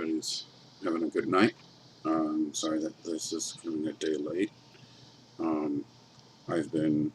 everybody's having a good night. Sorry that this is coming a day late. I've been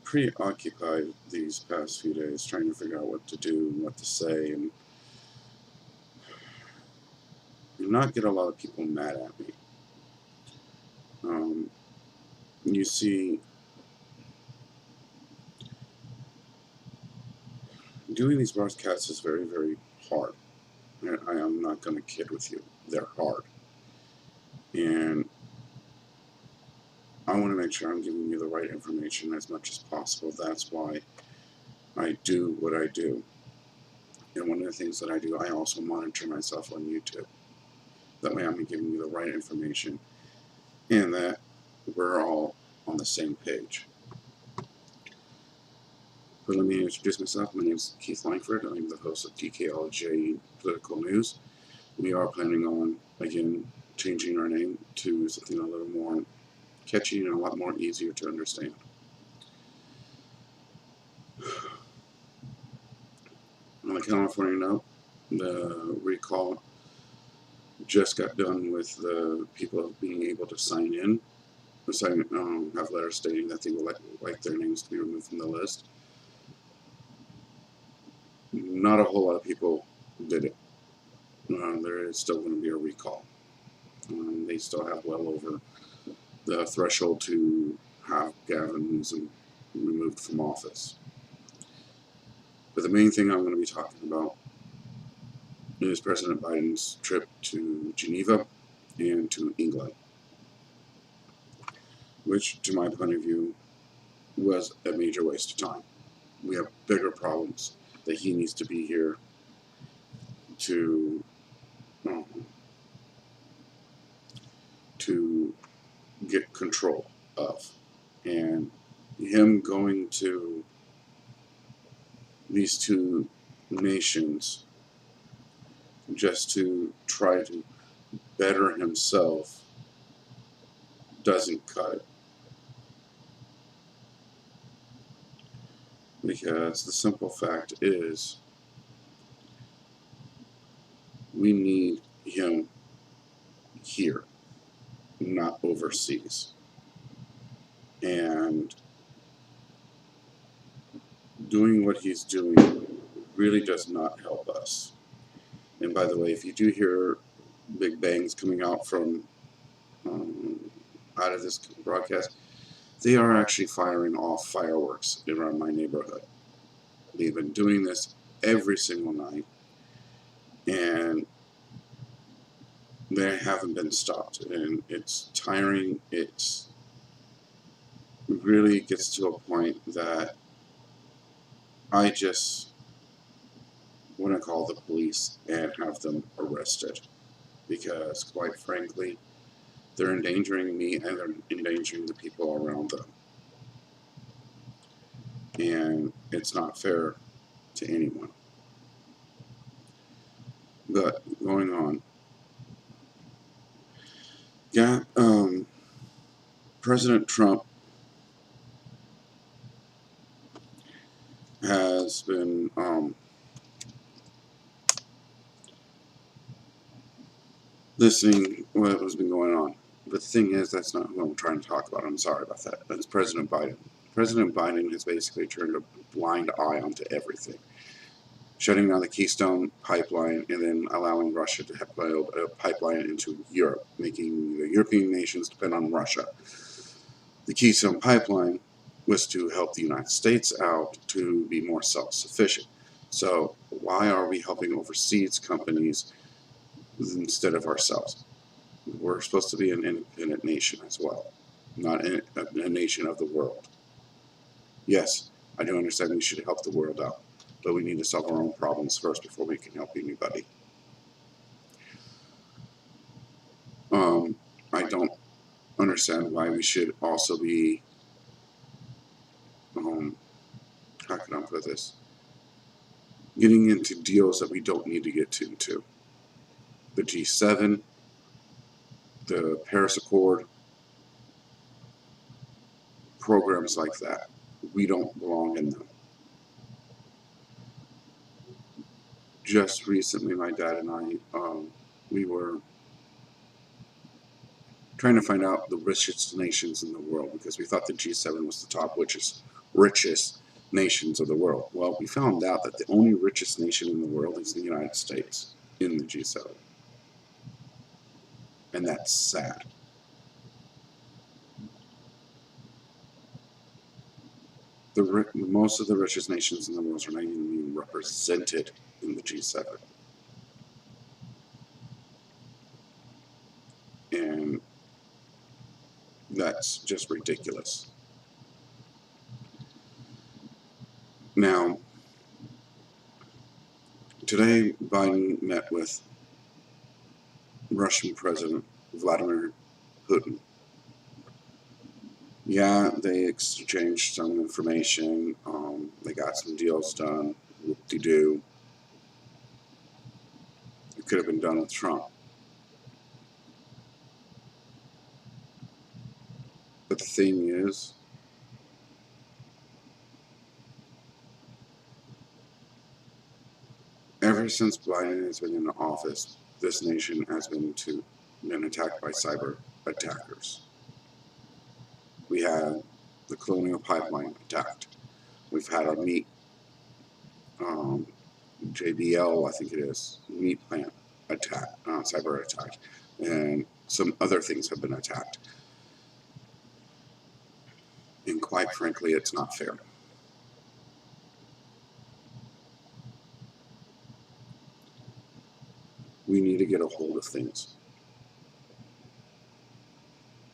pretty occupied these past few days trying to figure out what to do and what to say, and not get a lot of people mad at me. You see, doing these broadcasts is very, very hard. I am not going to kid with you. They're hard. And I want to make sure I'm giving you the right information as much as possible. That's why I do what I do. And one of the things that I do, I also monitor myself on YouTube. That way I'm giving you the right information and that we're all on the same page. But let me introduce myself. My name is Keith Langford. I'm the host of DKLJ Political News. We are planning on, again, changing our name to something a little more catchy and a lot more easier to understand. On the California note, the recall just got done with the people being able to sign in, have letters stating that they would like their names to be removed from the list. Not a whole lot of people did it. There is still going to be a recall. They still have well over the threshold to have Gavin Newsom removed from office. But the main thing I'm going to be talking about is President Biden's trip to Geneva and to England, which, to my point of view, was a major waste of time. We have bigger problems that he needs to be here to get control of. And him going to these two nations just to try to better himself doesn't cut it. Because the simple fact is, we need him here, not overseas. And doing what he's doing really does not help us. And by the way, if you do hear big bangs coming out from out of this broadcast, they are actually firing off fireworks around my neighborhood. They've been doing this every single night, and they haven't been stopped. And it's tiring. It really gets to a point that I just want to call the police and have them arrested, because quite frankly, they're endangering me and they're endangering the people around them. And it's not fair to anyone. But going on, yeah, President Trump has been listening what has been going on. But the thing is, that's not who I'm trying to talk about. I'm sorry about that. That's President Biden. President Biden has basically turned a blind eye onto everything. Shutting down the Keystone pipeline and then allowing Russia to have built a pipeline into Europe, making the European nations depend on Russia. The Keystone pipeline was to help the United States out to be more self-sufficient. So why are we helping overseas companies instead of ourselves? We're supposed to be an independent nation as well, not a nation of the world. Yes, I do understand we should help the world out, but we need to solve our own problems first before we can help anybody. I don't understand why we should also be, how can I put this, getting into deals that we don't need to get into. The G7, the Paris Accord, programs like that. We don't belong in them. just recently, my dad and I, we were trying to find out the richest nations in the world because we thought the G7 was the top richest nations of the world. Well, we found out that the only richest nation in the world is the United States in the G7. And that's sad. Most of the richest nations in the world are not even being represented in the G7. And that's just ridiculous. Now, today Biden met with Russian President Vladimir Putin. Yeah, they exchanged some information. They got some deals done. Whoop-de-doo. It could have been done with Trump. But the thing is, ever since Biden has been in office, this nation has been attacked by cyber attackers. We had the Colonial Pipeline attacked. We've had our meat, JBL, I think it is, meat plant attack, cyber attack, and some other things have been attacked. And quite frankly, it's not fair. We need to get a hold of things.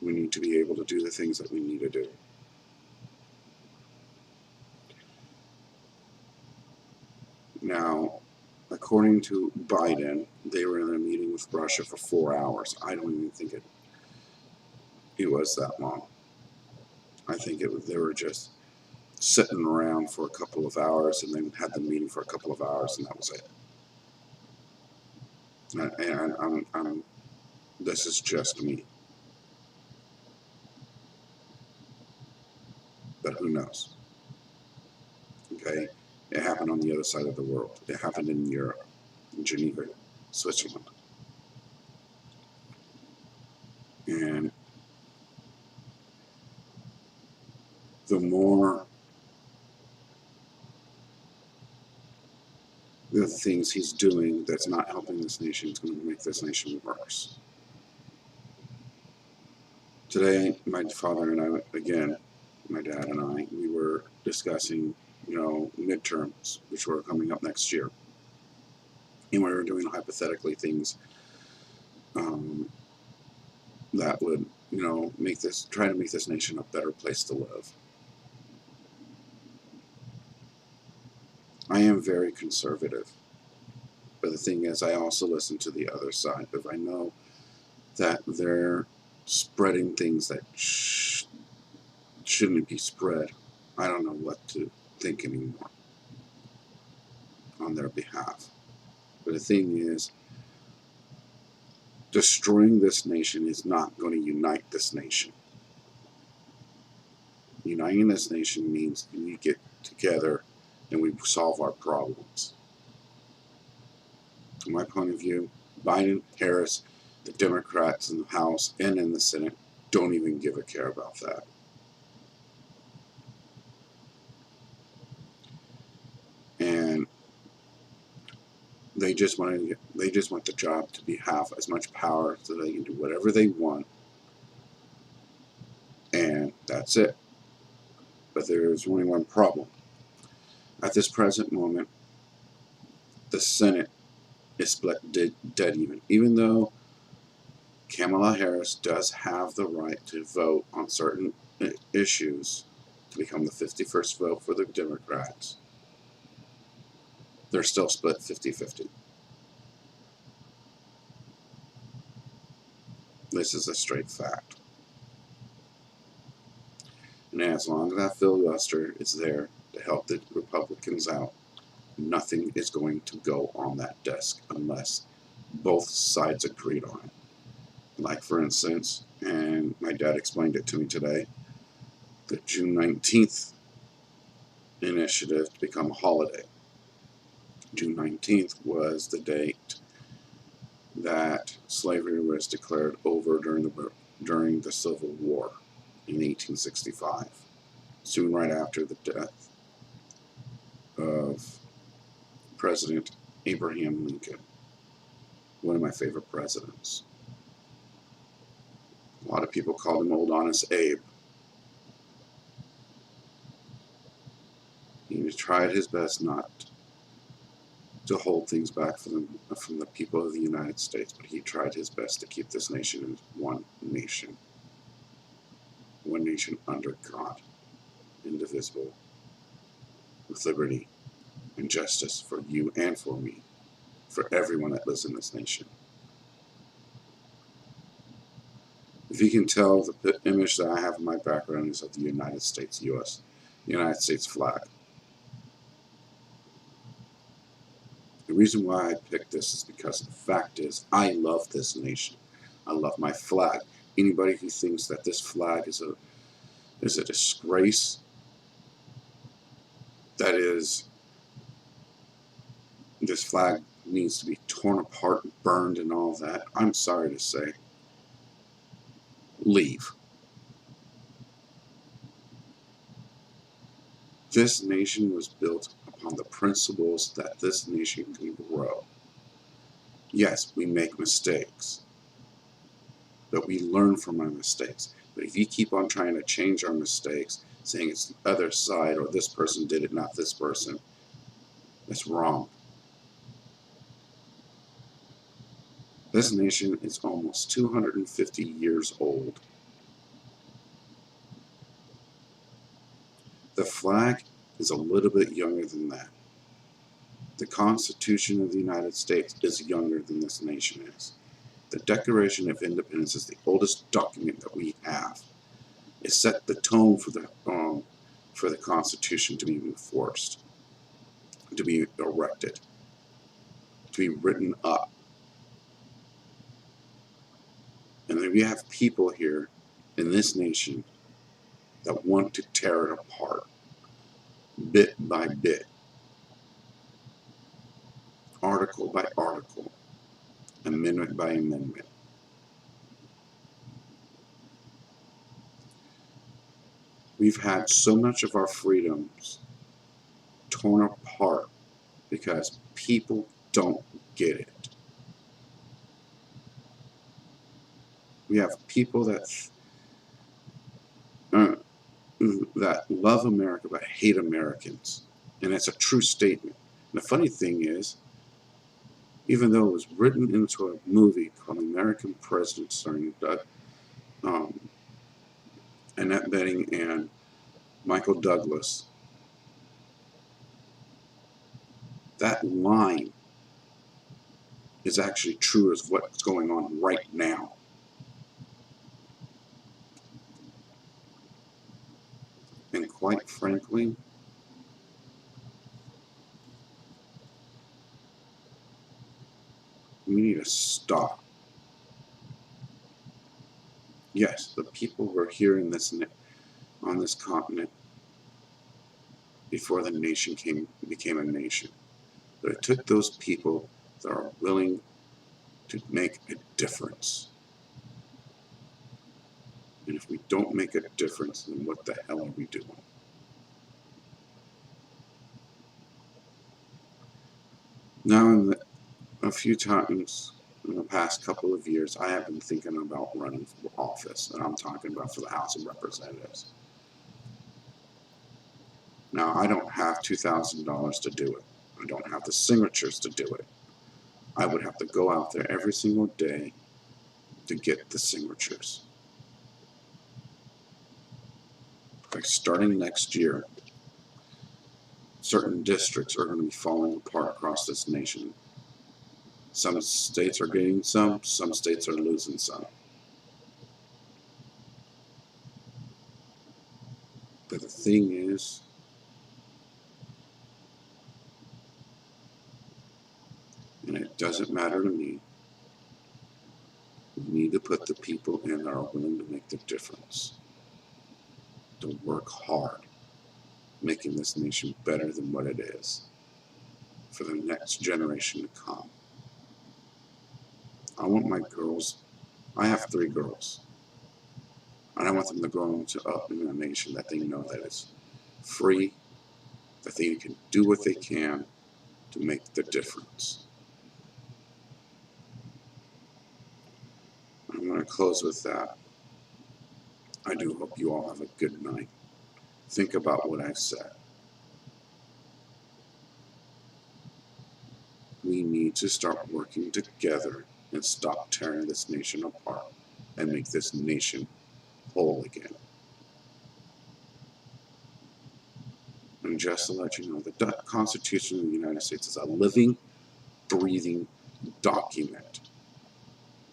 We need to be able to do the things that we need to do. Now, according to Biden, they were in a meeting with Russia for 4 hours. I don't even think it was that long. I think they were just sitting around for a couple of hours and then had the meeting for a couple of hours, and that was it. And this is just me. But who knows? Okay? It happened on the other side of the world. It happened in Europe, in Geneva, Switzerland. And the more the things he's doing that's not helping this nation is going to make this nation worse. Today, my father and I, again, my dad and I, we were discussing, midterms, which were coming up next year. And we were doing hypothetically things that would, try to make this nation a better place to live. I am very conservative. But the thing is, I also listen to the other side. If I know that they're spreading things that shouldn't be spread, I don't know what to think anymore on their behalf. But the thing is, destroying this nation is not going to unite this nation. Uniting this nation means we get together and we solve our problems. From my point of view, Biden, Harris, the Democrats in the House and in the Senate don't even give a care about that. And they just want the job to have as much power so they can do whatever they want, and that's it. But there's only one problem. At this present moment, the Senate is split dead even. Even though Kamala Harris does have the right to vote on certain issues to become the 51st vote for the Democrats, they're still split 50-50. This is a straight fact. And as long as that filibuster is there to help the Republicans out, nothing is going to go on that desk unless both sides agreed on it. Like, for instance, and my dad explained it to me today, the June 19th initiative to become a holiday. June 19th was the date that slavery was declared over during the Civil War in 1865, soon right after the death of President Abraham Lincoln, one of my favorite presidents. A lot of people called him Old Honest Abe. He tried his best not to hold things back from the people of the United States, but he tried his best to keep this nation as one nation under God, indivisible, with liberty and justice for you and for me, for everyone that lives in this nation. If you can tell, the image that I have in my background is of the United States, United States flag. The reason why I picked this is because the fact is, I love this nation. I love my flag. Anybody who thinks that this flag is a disgrace, that is, this flag needs to be torn apart and burned and all that, I'm sorry to say, leave. This nation was built upon the principles that this nation can grow. Yes, we make mistakes, but we learn from our mistakes. But if you keep on trying to change our mistakes, saying it's the other side or this person did it, not this person, that's wrong. This nation is almost 250 years old. The flag is a little bit younger than that. The Constitution of the United States is younger than this nation is. The Declaration of Independence is the oldest document that we have. It set the tone for the Constitution to be enforced, to be erected, to be written up. And then we have people here in this nation that want to tear it apart, bit by bit, article by article, amendment by amendment. We've had so much of our freedoms torn apart because people don't get it. We have people that love America but hate Americans, and it's a true statement. And the funny thing is, even though it was written into a movie called American President starring Annette Bening and Michael Douglas, that line is actually true as what's going on right now. And quite frankly, we need to stop. Yes, the people were here on this continent before the nation became a nation. But it took those people that are willing to make a difference. And if we don't make a difference, then what the hell are we doing? Now, a few times in the past couple of years, I have been thinking about running for office, and I'm talking about for the House of Representatives. Now, I don't have $2,000 to do it. I don't have the signatures to do it. I would have to go out there every single day to get the signatures. Like starting next year, certain districts are going to be falling apart across this nation. Some states are getting some states are losing some. But the thing is, and it doesn't matter to me, we need to put the people in that are willing to make the difference, to work hard, making this nation better than what it is. for the next generation to come. I want my girls, I have 3 girls, and I want them to grow up in a nation that they know that is free, that they can do what they can to make the difference. I'm going to close with that. I do hope you all have a good night. Think about what I said. We need to start working together and stop tearing this nation apart and make this nation whole again. And just to let you know, the Constitution of the United States is a living, breathing document.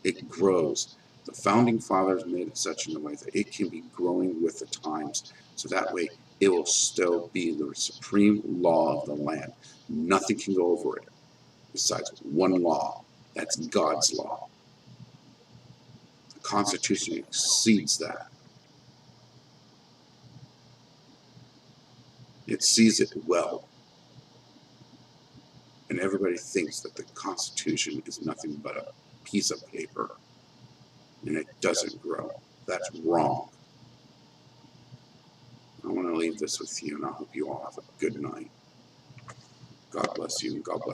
It grows. The Founding Fathers made it such in a way that it can be growing with the times, so that way it will still be the supreme law of the land. Nothing can go over it besides one law. That's God's law. The Constitution exceeds that. It sees it well. And everybody thinks that the Constitution is nothing but a piece of paper, and it doesn't grow. That's wrong. I want to leave this with you, and I hope you all have a good night. God bless you, and God bless.